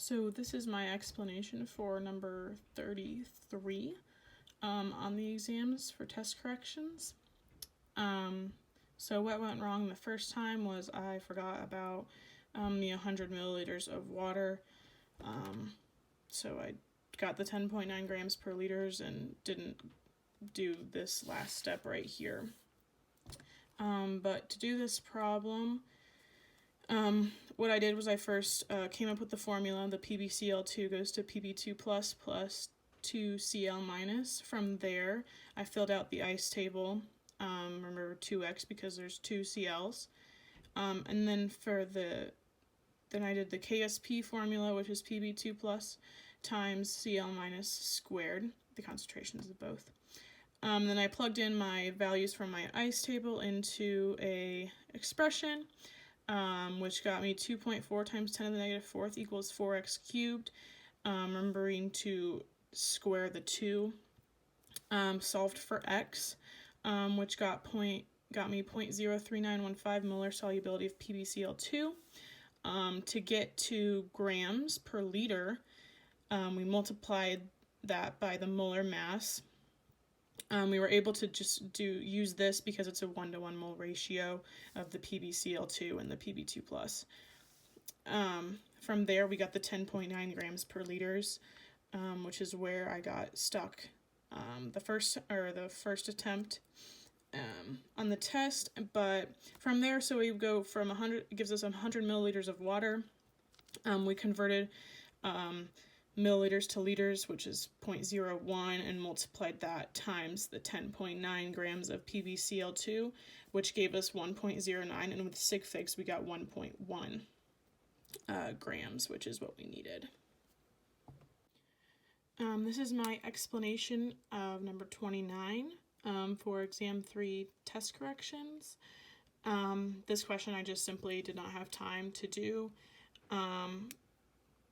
So this is my explanation for number 33 on the exams for test corrections. So what went wrong the first time was I forgot about the 100 milliliters of water. So I got the 10.9 grams per liters and didn't do this last step right here. But to do this problem, what I did was I first came up with the formula. The PbCl2 goes to Pb2 plus 2Cl minus. From there, I filled out the ice table. Remember 2x because there's 2 Cl's. And then then I did the KSP formula, which is Pb2 plus times Cl minus squared, the concentrations of both. Then I plugged in my values from my ice table into a expression, which got me 2.4 times 10 to the negative fourth equals 4x cubed. Remembering to square the 2. Solved for x, which got me 0.03915 molar solubility of PbCl2. To get to grams per liter, we multiplied that by the molar mass. We were able to just use this because it's a 1-to-1 mole ratio of the PbCl2 and the Pb2 plus. From there, we got the 10.9 grams per liters, which is where I got stuck the first attempt on the test. But from there, so we go from 100, it gives us 100 milliliters of water. We converted milliliters to liters, which is 0.01, and multiplied that times the 10.9 grams of PbCl2, which gave us 1.09, and with sig figs we got 1.1 grams, which is what we needed. This is my explanation of number 29 for exam 3 test corrections. This question I just simply did not have time to do.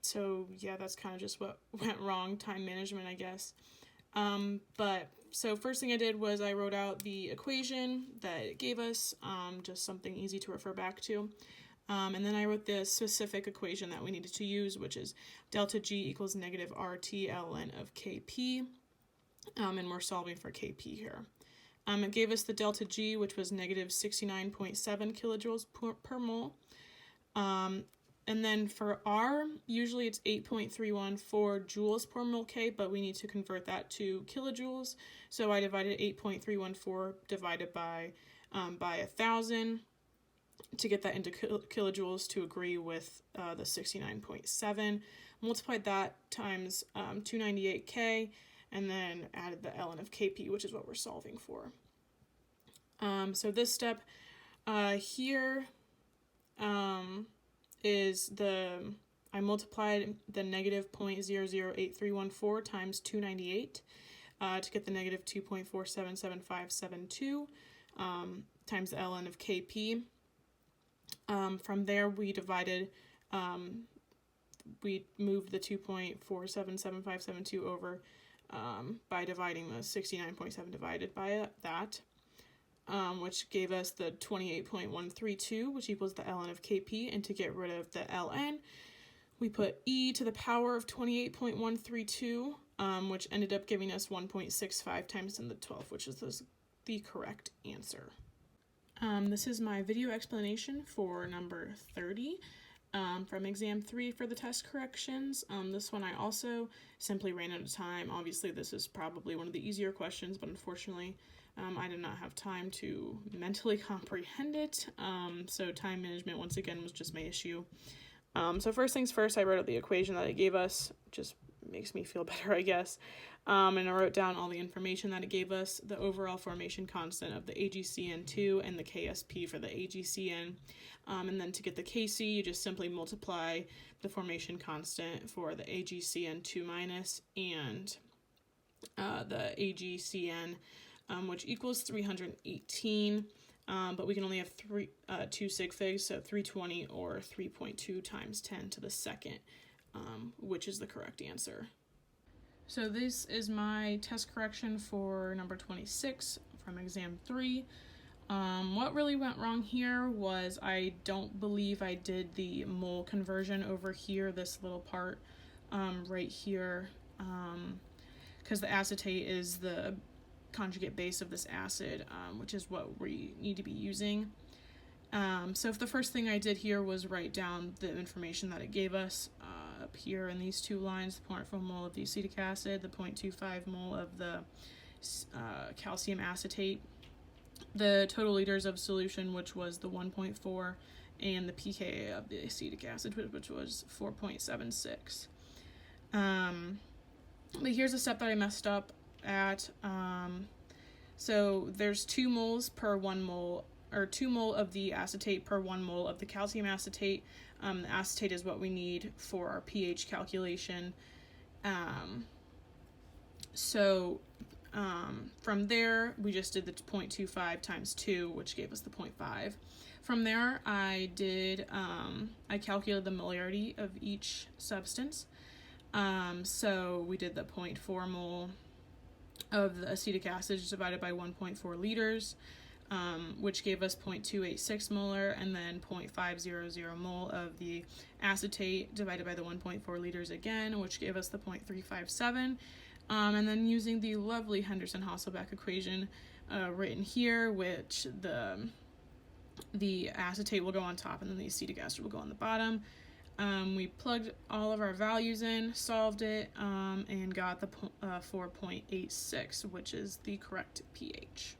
So yeah, that's kind of just what went wrong, time management, I guess. So first thing I did was I wrote out the equation that it gave us, just something easy to refer back to. And then I wrote the specific equation that we needed to use, which is delta G equals negative RT ln of Kp, and we're solving for Kp here. It gave us the delta G, which was negative 69.7 kilojoules per mole. And then for R, usually it's 8.314 joules per mole K, but we need to convert that to kilojoules. So I divided 8.314 divided by 1,000 to get that into kilojoules to agree with the 69.7. Multiplied that times 298K, and then added the ln of Kp, which is what we're solving for. So this step here is I multiplied the negative 0.008314 times 298 to get the negative 2.477572 times the ln of Kp. From there, we divided, we moved the 2.477572 over by dividing the 69.7 divided by that, which gave us the 28.132, which equals the ln of Kp. And to get rid of the ln, we put e to the power of 28.132, which ended up giving us 1.65 times 10 to the 12, which is the correct answer. This is my video explanation for number 30 from exam 3 for the test corrections. This one I also simply ran out of time. Obviously this is probably one of the easier questions, but unfortunately I did not have time to mentally comprehend it. So time management once again was just my issue. So first things first, I wrote out the equation that it gave us. Just makes me feel better, I guess. And I wrote down all the information that it gave us, the overall formation constant of the AgCN2 and the KSP for the AgCN. And then to get the Kc, you just simply multiply the formation constant for the AgCN2 minus and the AgCN, which equals 318. But we can only have 2 sig figs, so 320 or 3.2 times 10 to the second, which is the correct answer. So this is my test correction for number 26 from exam 3. What really went wrong here was I don't believe I did the mole conversion over here, this little part right here, because the acetate is the conjugate base of this acid, which is what we need to be using. So if the first thing I did here was write down the information that it gave us up here in these two lines, the 0.4 mole of the acetic acid, the 0.25 mole of the calcium acetate, the total liters of solution, which was the 1.4, and the pKa of the acetic acid, which was 4.76. But here's a step that I messed up at. So there's 2 moles per 1 mole, or 2 mole of the acetate per 1 mole of the calcium acetate. The acetate is what we need for our pH calculation. From there, we just did the 0.25 times 2, which gave us the 0.5. From there, I calculated the molarity of each substance. So we did the 0.4 mole of the acetic acid divided by 1.4 liters, which gave us 0.286 molar, and then 0.500 mole of the acetate divided by the 1.4 liters again, which gave us the 0.357. And then using the lovely Henderson-Hasselbalch equation written here, which the acetate will go on top and then the acetic acid will go on the bottom. We plugged all of our values in, solved it, and got the 4.86, which is the correct pH.